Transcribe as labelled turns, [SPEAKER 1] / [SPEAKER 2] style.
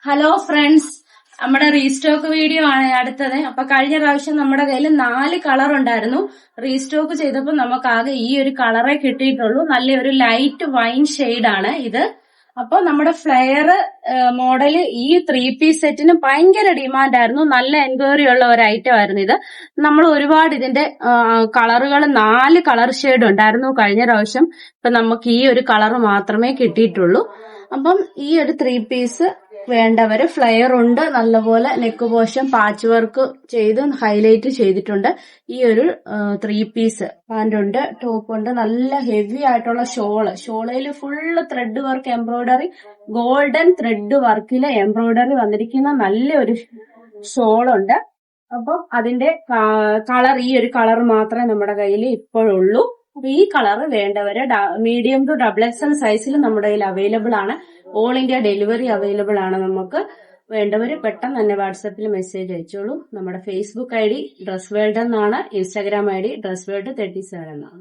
[SPEAKER 1] Hello friends, നമ്മുടെ restock video ആണ് അടുത്തത്. അപ്പൊ കഴിഞ്ഞ പ്രാവശ്യം നമ്മുടെ കയ്യിൽ 4 കളർ ഉണ്ടായിരുന്നു. റീസ്റ്റോക്ക് ചെയ്തപ്പോൾ നമുക്ക് ആകെ ഈ ഒരു കളറേ കിട്ടിയിട്ടുള്ളൂ. നല്ലൊരു ലൈറ്റ് വൈൻ ഷെയ്ഡാണ് ഇത്. അപ്പൊ നമ്മുടെ ഫ്ലെയർ മോഡല് ഈ 3 പീസ് സെറ്റിന് ഭയങ്കര ഡിമാൻഡായിരുന്നു. നല്ല എൻക്വയറി ഉള്ള ഒരു ഐറ്റം ആയിരുന്നു ഇത്. നമ്മൾ ഒരുപാട് ഇതിന്റെ കളറുകൾ 4 കളർ ഷെയ്ഡ് ഉണ്ടായിരുന്നു കഴിഞ്ഞ പ്രാവശ്യം. ഇപ്പൊ നമുക്ക് ഈ ഒരു കളർ മാത്രമേ കിട്ടിയിട്ടുള്ളൂ. അപ്പം ഈ ഒരു 3 പീസ് വേണ്ടവര് ഫ്ലെയർ ഉണ്ട്, നല്ലപോലെ നെക്ക് പോർഷൻ പാച്ച് വർക്ക് ചെയ്ത് ഹൈലൈറ്റ് ചെയ്തിട്ടുണ്ട്. ഈ ഒരു 3 പീസ് പാന്റ് ഉണ്ട്, ടോപ്പ് ഉണ്ട്, നല്ല ഹെവി ആയിട്ടുള്ള ഷോളയിൽ full thread work embroidery, golden thread വർക്കില് എംബ്രോയിഡറി വന്നിരിക്കുന്ന നല്ലൊരു ഷോളുണ്ട്. അപ്പം അതിന്റെ കളർ ഈ ഒരു കളർ മാത്രമേ നമ്മുടെ കയ്യിൽ ഇപ്പോഴുള്ളൂ. അപ്പൊ ഈ കളർ വേണ്ടവര് മീഡിയം ടു XXL സൈസിൽ നമ്മുടെ കയ്യിൽ അവൈലബിൾ ആണ്. ഓൾ ഇന്ത്യ ഡെലിവറി അവൈലബിൾ ആണ്. നമുക്ക് വേണ്ടവര് പെട്ടെന്ന് തന്നെ വാട്സാപ്പിൽ മെസ്സേജ് അയച്ചോളൂ. നമ്മുടെ ഫേസ്ബുക്ക് ID ഡ്രസ് വേൾഡ് എന്നാണ്, ഇൻസ്റ്റാഗ്രാം ID ഡ്രസ് വേൾഡ് 37 എന്നാണ്.